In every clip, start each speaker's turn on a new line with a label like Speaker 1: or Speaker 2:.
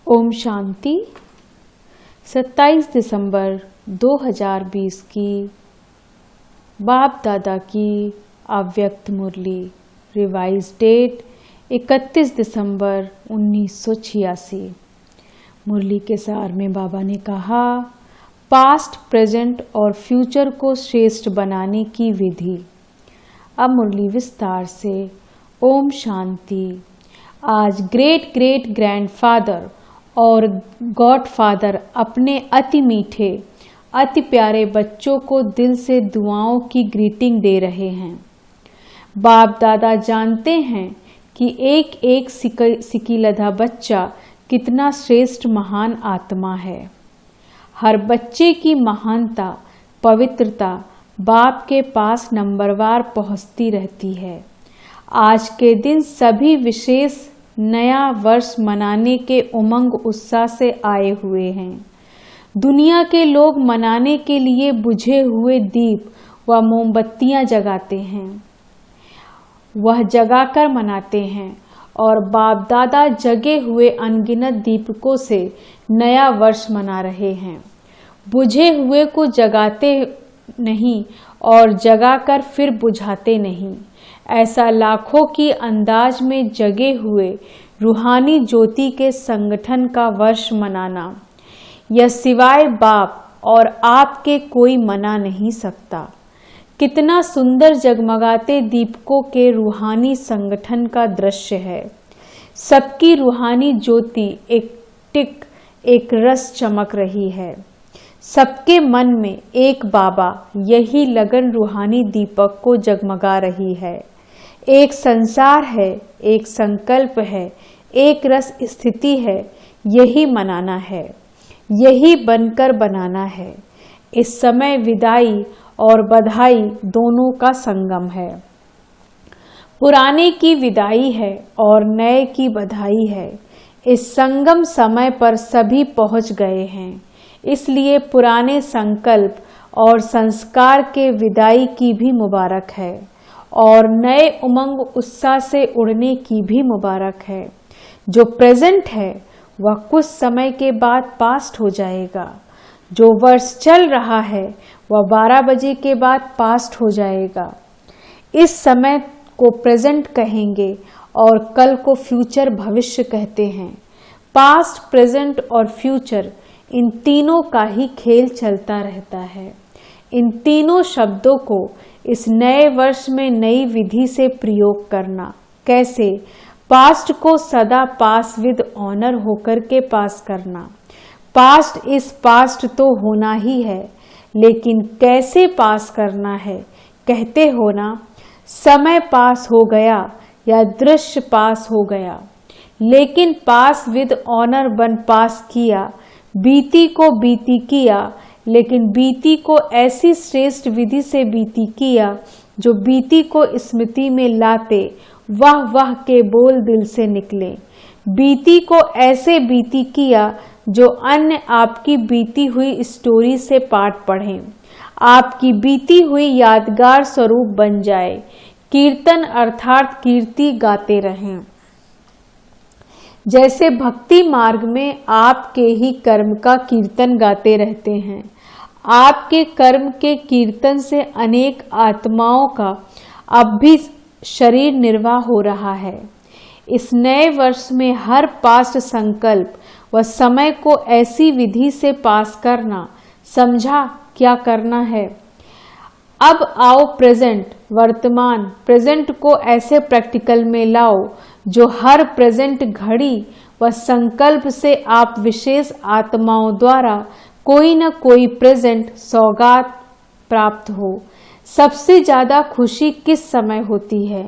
Speaker 1: ओम शांति। 27 दिसंबर 2020 की बाप दादा की अव्यक्त मुरली। रिवाइज डेट 31 दिसंबर 1986। मुरली के सार में बाबा ने कहा, पास्ट, प्रेजेंट और फ्यूचर को श्रेष्ठ बनाने की विधि। अब मुरली विस्तार से। ओम शांति। आज ग्रेट ग्रेट ग्रैंडफादर और गॉडफादर अपने अति मीठे, अति प्यारे बच्चों को दिल से दुआओं की ग्रीटिंग दे रहे हैं। बाप दादा जानते हैं कि एक एक सिकीलधा बच्चा कितना श्रेष्ठ महान आत्मा है। हर बच्चे की महानता, पवित्रता बाप के पास नंबरवार पहुंचती रहती है। आज के दिन सभी विशेष नया वर्ष मनाने के उमंग उत्साह से आए हुए हैं। दुनिया के लोग मनाने के लिए बुझे हुए दीप व मोमबत्तियां जगाते हैं, वह जगाकर मनाते हैं और बाप दादा जगे हुए अनगिनत दीपकों से नया वर्ष मना रहे हैं। बुझे हुए को जगाते नहीं और जगाकर फिर बुझाते नहीं। ऐसा लाखों की अंदाज में जगे हुए रूहानी ज्योति के संगठन का वर्ष मनाना, यह सिवाय बाप और आपके कोई मना नहीं सकता। कितना सुंदर जगमगाते दीपकों के रूहानी संगठन का दृश्य है। सबकी रूहानी ज्योति एक टिक, एक रस चमक रही है। सबके मन में एक बाबा, यही लगन रूहानी दीपक को जगमगा रही है। एक संसार है, एक संकल्प है, एक रस स्थिति है। यही मनाना है, यही बनकर बनाना है। इस समय विदाई और बधाई दोनों का संगम है। पुराने की विदाई है और नए की बधाई है। इस संगम समय पर सभी पहुंच गए हैं। इसलिए पुराने संकल्प और संस्कार के विदाई की भी मुबारक है और नए उमंग उत्साह से उड़ने की भी मुबारक है। जो प्रेजेंट है वह कुछ समय के बाद पास्ट हो जाएगा। जो वर्ष चल रहा है वह 12 बजे के बाद पास्ट हो जाएगा। इस समय को प्रेजेंट कहेंगे और कल को फ्यूचर भविष्य कहते हैं। पास्ट, प्रेजेंट और फ्यूचर, इन तीनों का ही खेल चलता रहता है। इन तीनों शब्दों को इस नए वर्ष में नई विधि से प्रयोग करना। कैसे? पास्ट को सदा पास विद ऑनर होकर के पास करना। पास्ट इस पास्ट तो होना ही है, लेकिन कैसे पास करना है? कहते हो ना, समय पास हो गया या दृश्य पास हो गया, लेकिन पास विद ऑनर बन पास किया। बीती को बीती किया, लेकिन बीती को ऐसी श्रेष्ठ विधि से बीती किया जो बीती को स्मृति में लाते वाह वाह के बोल दिल से निकले। बीती को ऐसे बीती किया जो अन्य आपकी बीती हुई स्टोरी से पाठ पढ़ें, आपकी बीती हुई यादगार स्वरूप बन जाए। कीर्तन अर्थात कीर्ति गाते रहें। जैसे भक्ति मार्ग में आपके ही कर्म का कीर्तन गाते रहते हैं। आपके कर्म के कीर्तन से अनेक आत्माओं का अब भी शरीर निर्वाह हो रहा है। इस नए वर्ष में हर पास्ट संकल्प व समय को ऐसी विधि से पास करना। समझा क्या करना है? अब आओ प्रेजेंट, वर्तमान प्रेजेंट को ऐसे प्रैक्टिकल में लाओ जो हर प्रेजेंट घड़ी व संकल्प से आप विशेष आत्माओं द्वारा कोई न कोई प्रेजेंट सौगात प्राप्त हो। सबसे ज्यादा खुशी किस समय होती है?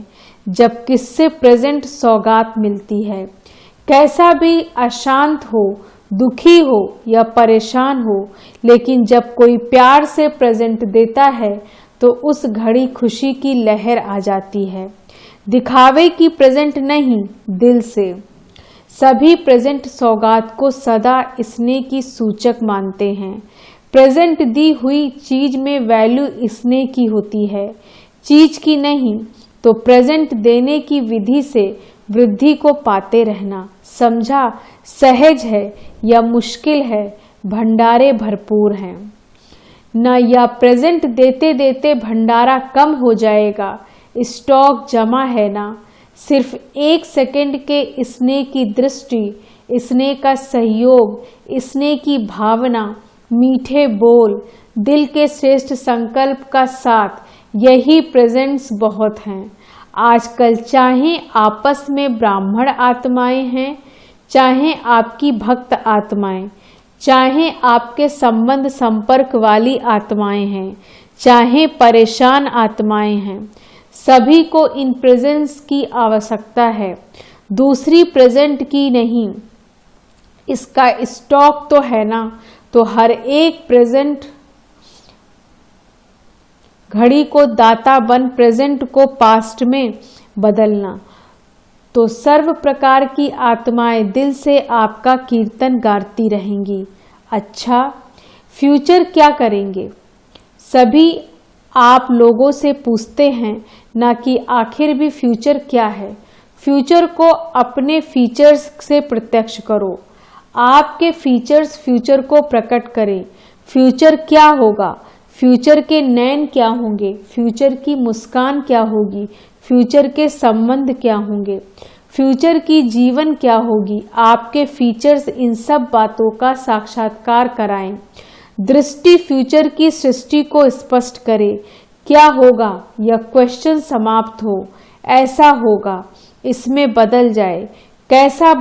Speaker 1: जब किससे प्रेजेंट सौगात मिलती है। कैसा भी अशांत हो, दुखी हो या परेशान हो, लेकिन जब कोई प्यार से प्रेजेंट देता है तो उस घड़ी खुशी की लहर आ जाती है। दिखावे की प्रेजेंट नहीं, दिल से। सभी प्रेजेंट सौगात को सदा स्नेह की सूचक मानते हैं। प्रेजेंट दी हुई चीज में वैल्यू स्नेह की होती है, चीज की नहीं। तो प्रेजेंट देने की विधि से वृद्धि को पाते रहना। समझा? सहज है या मुश्किल है, भंडारे भरपूर हैं। न या प्रेजेंट देते देते भंडारा कम हो जाएगा, स्टॉक जमा है ना। सिर्फ 1 सेकंड के स्नेह की दृष्टि, स्नेह का सहयोग, स्नेह की भावना, मीठे बोल, दिल के श्रेष्ठ संकल्प का साथ, यही प्रेजेंट्स बहुत हैं। आजकल चाहे आपस में ब्राह्मण आत्माएं हैं, चाहे आपकी भक्त आत्माएं, चाहे आपके संबंध संपर्क वाली आत्माएं हैं, चाहे परेशान आत्माएं हैं, सभी को इन प्रेजेंट्स की आवश्यकता है, दूसरी प्रेजेंट की नहीं। इसका स्टॉक तो है ना, तो हर एक प्रेजेंट घड़ी को दाता बन प्रेजेंट को पास्ट में बदलना। तो सर्व प्रकार की आत्माएं दिल से आपका कीर्तन गाती रहेंगी। अच्छा, फ्यूचर क्या करेंगे? सभी आप लोगों से पूछते हैं ना कि आखिर भी फ्यूचर क्या है। फ्यूचर को अपने फीचर्स से प्रत्यक्ष करो। आपके फीचर्स फ्यूचर को प्रकट करें। फ्यूचर क्या होगा? फ्यूचर के नैन क्या होंगे? फ्यूचर की मुस्कान क्या होगी? फ्यूचर के संबंध क्या होंगे? फ्यूचर की जीवन क्या होगी? आपके फीचर्स इन सब बातों का साक्षात्कार कराएं। दृष्टि फ्यूचर की सृष्टि को स्पष्ट करे। क्या होगा? यह क्वेश्चन समाप्त हो। ऐसा होगा, इसमें बदल जाए। कैसा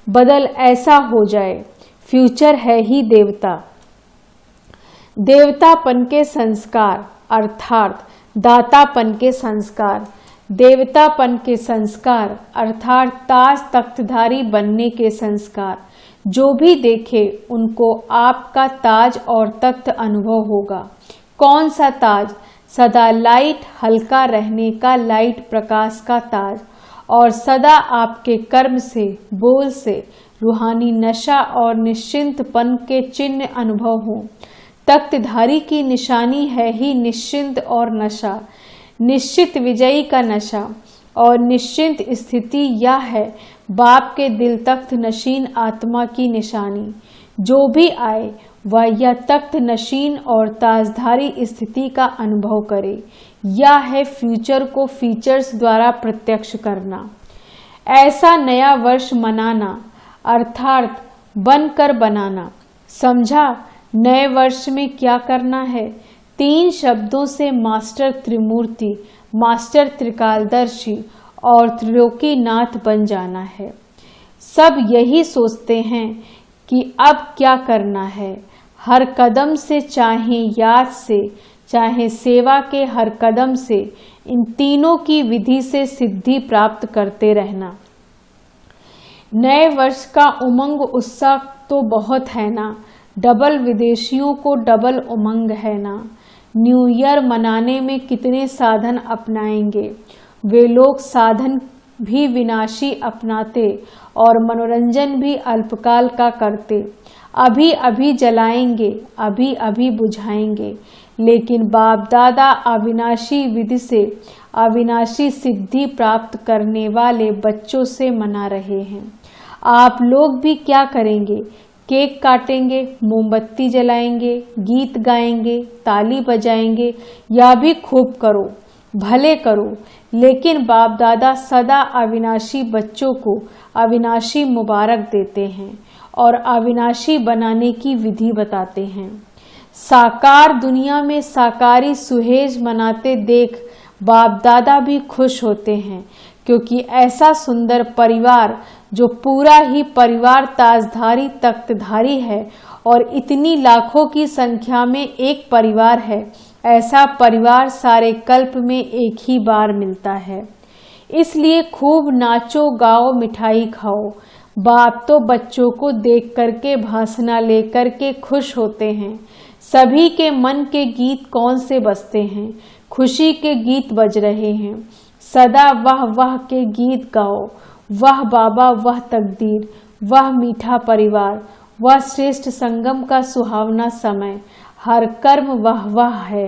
Speaker 1: बदल ऐसा हो जाए। फ्यूचर है ही देवता। देवतापन के संस्कार अर्थात दातापन के संस्कार। देवतापन के संस्कार अर्थात ताज तख्तधारी बनने के संस्कार। जो भी देखे उनको आपका ताज और तख्त अनुभव होगा। कौन सा ताज? सदा लाइट हल्का रहने का लाइट प्रकाश का ताज, और सदा आपके कर्म से, बोल से रूहानी नशा और निश्चिंतपन के चिन्ह अनुभव हो। तख्तधारी की निशानी है ही निश्चिंत और नशा, निश्चित विजयी का नशा और निश्चिंत स्थिति। यह है बाप के दिल तख्त नशीन आत्मा की निशानी। जो भी आए वह यह तख्त नशीन और ताजधारी स्थिति का अनुभव करे। यह है फ्यूचर को फीचर्स द्वारा प्रत्यक्ष करना। ऐसा नया वर्ष मनाना अर्थात बनकर बनाना। समझा? नए वर्ष में क्या करना है? 3 शब्दों से मास्टर त्रिमूर्ति, मास्टर त्रिकालदर्शी और त्रिलोकीनाथ बन जाना है। सब यही सोचते हैं कि अब क्या करना है। हर कदम से, चाहे याद से, चाहे सेवा के हर कदम से, इन तीनों की विधि से सिद्धि प्राप्त करते रहना। नए वर्ष का उमंग उत्साह तो बहुत है ना। डबल विदेशियों को डबल उमंग है ना। न्यू ईयर मनाने में कितने साधन अपनाएंगे। वे लोग साधन भी विनाशी अपनाते और मनोरंजन भी अल्पकाल का करते। अभी अभी जलाएंगे, अभी अभी बुझाएंगे, लेकिन बाप दादा अविनाशी विधि से अविनाशी सिद्धि प्राप्त करने वाले बच्चों से मना रहे हैं। आप लोग भी क्या करेंगे? केक काटेंगे, मोमबत्ती जलाएंगे, गीत गाएंगे, ताली बजाएंगे। या भी खूब करो, भले करो, लेकिन बाप दादा सदा अविनाशी बच्चों को अविनाशी मुबारक देते हैं और अविनाशी बनाने की विधि बताते हैं। साकार दुनिया में साकारी सुहेज मनाते देख बाप दादा भी खुश होते हैं, क्योंकि ऐसा सुंदर परिवार जो पूरा ही परिवार ताजधारी तख्तधारी है और इतनी लाखों की संख्या में एक परिवार है, ऐसा परिवार सारे कल्प में एक ही बार मिलता है। इसलिए खूब नाचो गाओ, मिठाई खाओ। बाप तो बच्चों को देख करके भाषणा लेकर के खुश होते हैं। सभी के मन के गीत कौन से बजते हैं? खुशी के गीत बज रहे हैं। सदा वह वह के गीत गाओ। वह बाबा, वह तकदीर, वह मीठा परिवार, वह श्रेष्ठ संगम का सुहावना समय। हर कर्म वह वह है।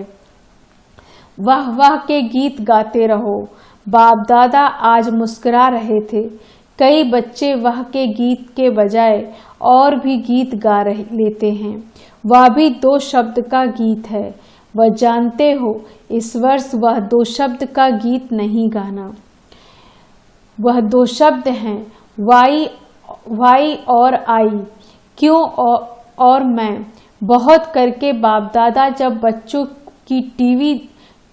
Speaker 1: वह वह के गीत गाते रहो। बाप दादा आज मुस्कुरा रहे थे। कई बच्चे वह के गीत के बजाय और भी गीत गा लेते हैं। वह भी 2 शब्द का गीत है। वह जानते हो इस वर्ष वह 2 शब्द का गीत नहीं गाना। वह 2 शब्द हैं, वाई और आई, क्यों और मैं। बहुत करके बाप दादा जब बच्चों की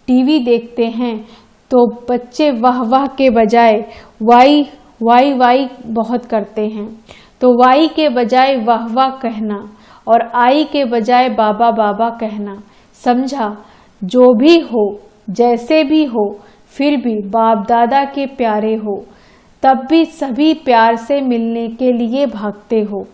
Speaker 1: टीवी देखते हैं तो बच्चे वाह के बजाय वाई बहुत करते हैं। तो वाई के बजाय वाह कहना और आई के बजाय बाबा बाबा कहना। समझा? जो भी हो, जैसे भी हो, फिर भी बाप दादा के प्यारे हो, तब भी सभी प्यार से मिलने के लिए भागते हो।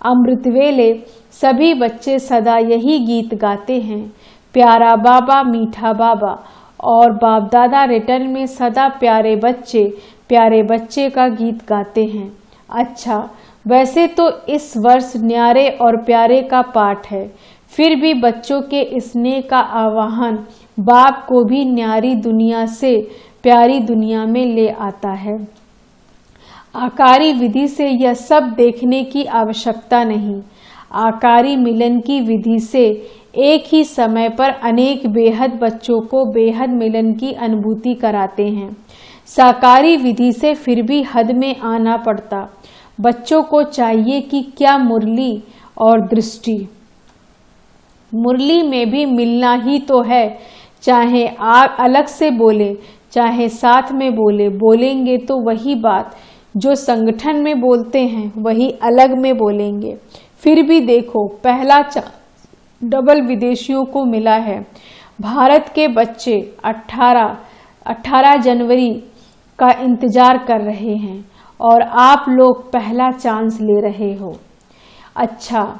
Speaker 1: अमृत वेले सभी बच्चे सदा यही गीत गाते हैं, प्यारा बाबा मीठा बाबा। और बाप दादा रिटर्न में सदा प्यारे बच्चे का गीत गाते हैं। अच्छा, वैसे तो इस वर्ष न्यारे और प्यारे का पाठ है, फिर भी बच्चों के स्नेह का आवाहन बाप को भी न्यारी दुनिया से प्यारी दुनिया में ले आता है। आकारी विधि से यह सब देखने की आवश्यकता नहीं। आकारी मिलन की विधि से एक ही समय पर अनेक बेहद बच्चों को बेहद मिलन की अनुभूति कराते हैं। साकारी विधि से फिर भी हद में आना पड़ता। बच्चों को चाहिए कि क्या मुरली और दृष्टि। मुरली में भी मिलना ही तो है, चाहे आप अलग से बोले चाहे साथ में बोलेंगे तो वही बात। जो संगठन में बोलते हैं वही अलग में बोलेंगे। फिर भी देखो, पहला डबल विदेशियों को मिला है। भारत के बच्चे 18 जनवरी का इंतजार कर रहे हैं और आप लोग पहला चांस ले रहे हो। अच्छा,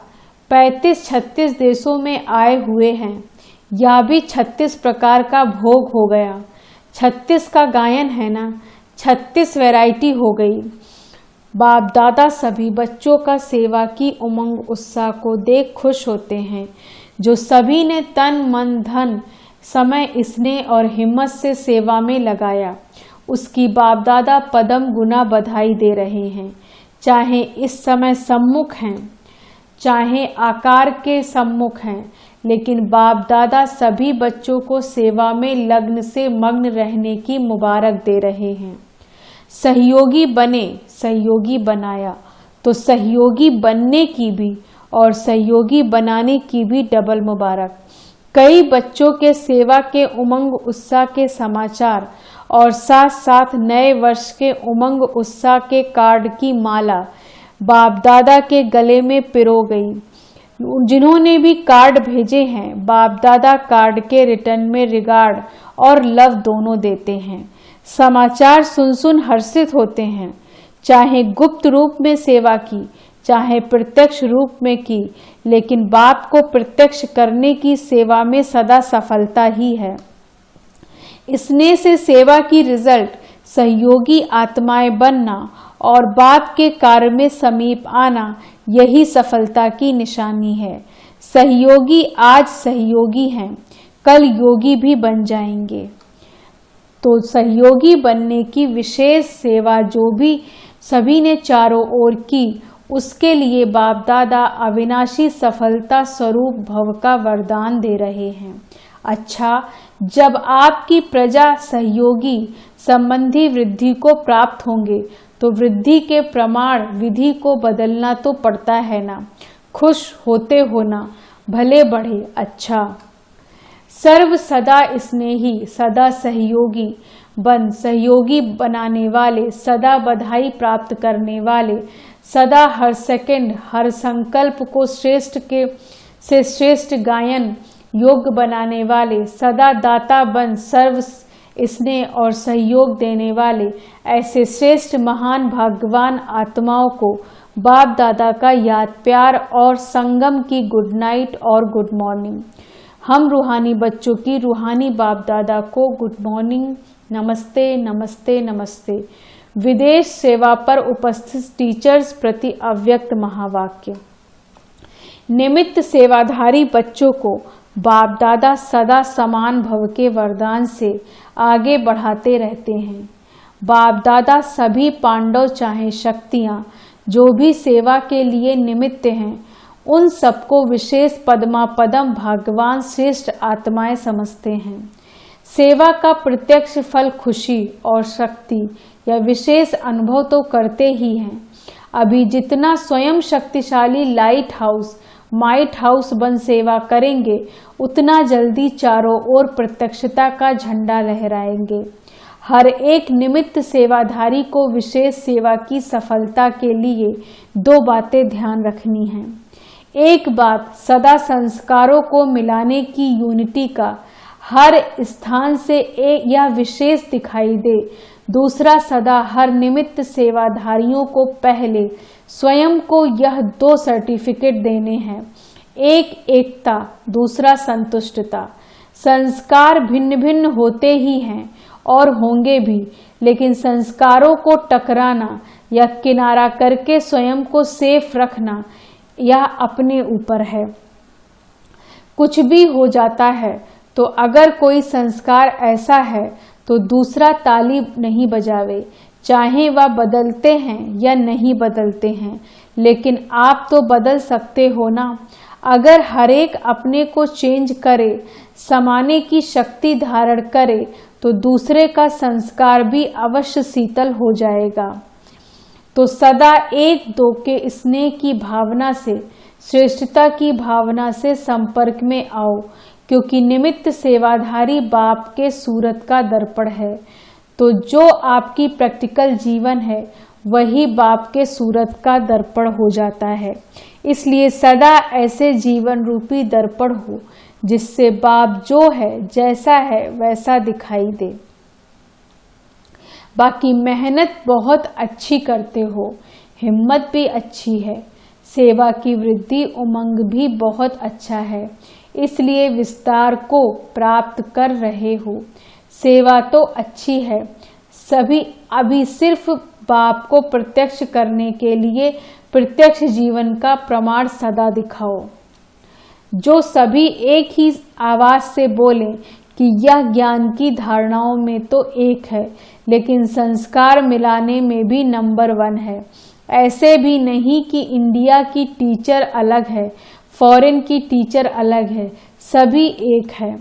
Speaker 1: 35-36 देशों में आए हुए हैं, या भी 36 प्रकार का भोग हो गया। 36 का गायन है ना, 36 वैरायटी हो गई। बाप दादा सभी बच्चों का सेवा की उमंग उत्साह को देख खुश होते हैं। जो सभी ने तन मन धन समय स्नेह और हिम्मत से सेवा में लगाया, उसकी बाप दादा पदम गुना बधाई दे रहे हैं। चाहे इस समय सम्मुख हैं, चाहे आकार के सम्मुख हैं, लेकिन बाप दादा सभी बच्चों को सेवा में लग्न से मग्न रहने की मुबारक दे रहे हैं। सहयोगी बने, सहयोगी बनाया, तो सहयोगी बनने की भी और सहयोगी बनाने की भी डबल मुबारक। कई बच्चों के सेवा के उमंग उत्साह के समाचार और साथ साथ नए वर्ष के उमंग उत्साह के कार्ड की माला बाप दादा के गले में पिरो गई। जिन्होंने भी कार्ड भेजे हैं, बाप दादा कार्ड के रिटर्न में रिगार्ड और लव दोनों देते हैं। समाचार सुन हर्षित होते हैं। चाहे गुप्त रूप में सेवा की, चाहे प्रत्यक्ष रूप में की, लेकिन बाप को प्रत्यक्ष करने की सेवा में सदा सफलता ही है। स्नेह से सेवा की रिजल्ट सहयोगी आत्माएं बनना और बाप के कार्य में समीप आना, यही सफलता की निशानी है। सहयोगी आज सहयोगी हैं, कल योगी भी बन जाएंगे। तो सहयोगी बनने की विशेष सेवा जो भी सभी ने चारों ओर की, उसके लिए बाप दादा अविनाशी सफलता स्वरूप भव का वरदान दे रहे हैं। अच्छा, जब आपकी प्रजा सहयोगी संबंधी वृद्धि को प्राप्त होंगे तो वृद्धि के प्रमाण विधि को बदलना तो पड़ता है ना। खुश होते होना भले बढ़े। अच्छा, सर्व सदा स्नेही, सदा सहयोगी बन, सहयोगी बनाने वाले, सदा बधाई प्राप्त करने वाले, सदा हर सेकंड हर संकल्प को श्रेष्ठ गायन योग्य बनाने वाले, सदा दाता बन सर्व स्नेह और सहयोग देने वाले, ऐसे श्रेष्ठ महान भाग्यवान आत्माओं को बाप दादा का याद प्यार और संगम की गुड नाइट और गुड मॉर्निंग। हम रूहानी बच्चों की रूहानी बाप दादा को गुड मॉर्निंग, नमस्ते नमस्ते नमस्ते। विदेश सेवा पर उपस्थित टीचर्स प्रति अव्यक्त महावाक्य। निमित्त सेवाधारी बच्चों को बाप दादा सदा समान भव के वरदान से आगे बढ़ाते रहते हैं। बाप दादा सभी पांडव चाहे शक्तियाँ जो भी सेवा के लिए निमित्त हैं, उन सबको विशेष पद्मापदम भगवान श्रेष्ठ आत्माएं समझते हैं। सेवा का प्रत्यक्ष फल खुशी और शक्ति या विशेष अनुभव तो करते ही हैं। अभी जितना स्वयं शक्तिशाली लाइट हाउस माइट हाउस बन सेवा करेंगे, उतना जल्दी चारों ओर प्रत्यक्षता का झंडा लहराएंगे। हर एक निमित्त सेवाधारी को विशेष सेवा की सफलता के लिए 2 बातें ध्यान रखनी हैं। एक बात सदा संस्कारों को मिलाने की यूनिटी का हर स्थान से यह विशेष दिखाई दे। दूसरा, सदा हर निमित्त सेवाधारियों को पहले स्वयं को यह 2 सर्टिफिकेट देने हैं। एक एकता, दूसरा संतुष्टता। संस्कार भिन्न भिन्न होते ही हैं और होंगे भी, लेकिन संस्कारों को टकराना या किनारा करके स्वयं को सेफ रखना यह अपने ऊपर है। कुछ भी हो जाता है तो अगर कोई संस्कार ऐसा है तो दूसरा ताली नहीं बजावे, चाहे वह बदलते हैं या नहीं बदलते हैं, लेकिन आप तो बदल सकते हो ना। अगर हरेक अपने को चेंज करे, समाने की शक्ति धारण करे, तो दूसरे का संस्कार भी अवश्य शीतल हो जाएगा। तो सदा 1-2 के स्नेह की भावना से, श्रेष्ठता की भावना से संपर्क में आओ, क्योंकि निमित्त सेवाधारी बाप के सूरत का दर्पण है। तो जो आपकी प्रैक्टिकल जीवन है वही बाप के सूरत का दर्पण हो जाता है। इसलिए सदा ऐसे जीवन रूपी दर्पण हो जिससे बाप जो है, जैसा है वैसा दिखाई दे। बाकी मेहनत बहुत अच्छी करते हो, हिम्मत भी अच्छी है, सेवा की वृद्धि उमंग भी बहुत अच्छा है, इसलिए विस्तार को प्राप्त कर रहे हो। सेवा तो अच्छी है, सभी अभी सिर्फ बाप को प्रत्यक्ष करने के लिए प्रत्यक्ष जीवन का प्रमाण सदा दिखाओ। जो सभी एक ही आवाज से बोलें कि यह ज्ञान की धारणाओं में तो एक है, लेकिन संस्कार मिलाने में भी नंबर 1 है। ऐसे भी नहीं कि इंडिया की टीचर अलग है, फॉरेन की टीचर अलग है, सभी एक है।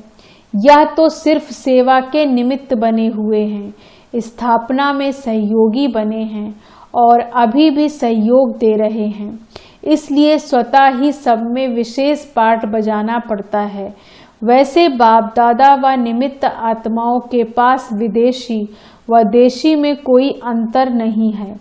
Speaker 1: यह तो सिर्फ सेवा के निमित्त बने हुए हैं, स्थापना में सहयोगी बने हैं और अभी भी सहयोग दे रहे हैं। इसलिए स्वतः ही सब में विशेष पार्ट बजाना पड़ता है। वैसे बाप दादा व निमित्त आत्माओं के पास विदेशी व देशी में कोई अंतर नहीं है।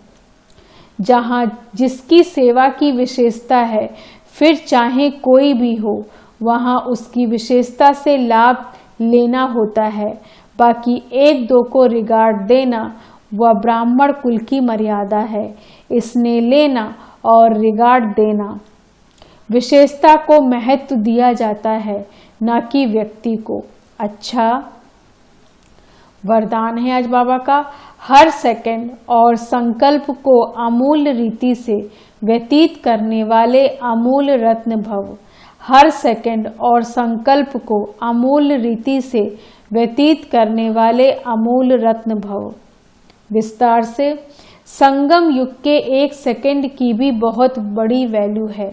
Speaker 1: जहाँ जिसकी सेवा की विशेषता है, फिर चाहे कोई भी हो, वहाँ उसकी विशेषता से लाभ लेना होता है। बाकी 1-2 को रिगार्ड देना वह ब्राह्मण कुल की मर्यादा है। इसने लेना और रिगार्ड देना, विशेषता को महत्व दिया जाता है, न कि व्यक्ति को। अच्छा वरदान है आज बाबा का, हर सेकंड और संकल्प को अमूल्य रीति से व्यतीत करने वाले अमूल रत्न भव। हर सेकंड और संकल्प को अमूल्य रीति से व्यतीत करने वाले अमूल रत्न भव। विस्तार से, संगम युग के 1 सेकंड की भी बहुत बड़ी वैल्यू है।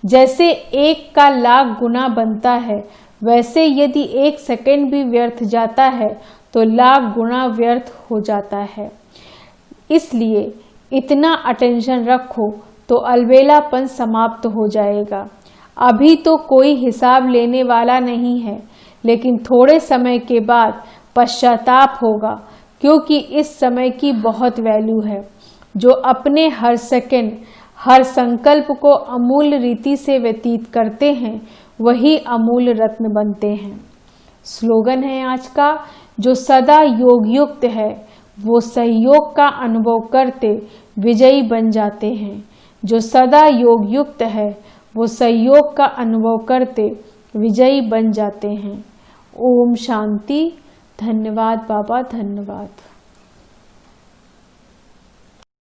Speaker 1: जैसे 1 का लाख गुना बनता है, वैसे यदि 1 सेकंड भी व्यर्थ जाता है तो लाख गुना व्यर्थ हो जाता है। इसलिए इतना अटेंशन रखो तो अलबेलापन समाप्त हो जाएगा। अभी तो कोई हिसाब लेने वाला नहीं है, लेकिन थोड़े समय के बाद पश्चाताप होगा, क्योंकि इस समय की बहुत वैल्यू है। जो अपने हर सेकंड हर संकल्प को अमूल्य रीति से व्यतीत करते हैं, वही अमूल्य रत्न बनते हैं। स्लोगन है आज का, जो सदा योग युक्त है वो सहयोग का अनुभव करते विजयी बन जाते हैं। जो सदा योग युक्त है वो सहयोग का अनुभव करते विजयी बन जाते हैं। ओम शांति। धन्यवाद बाबा, धन्यवाद।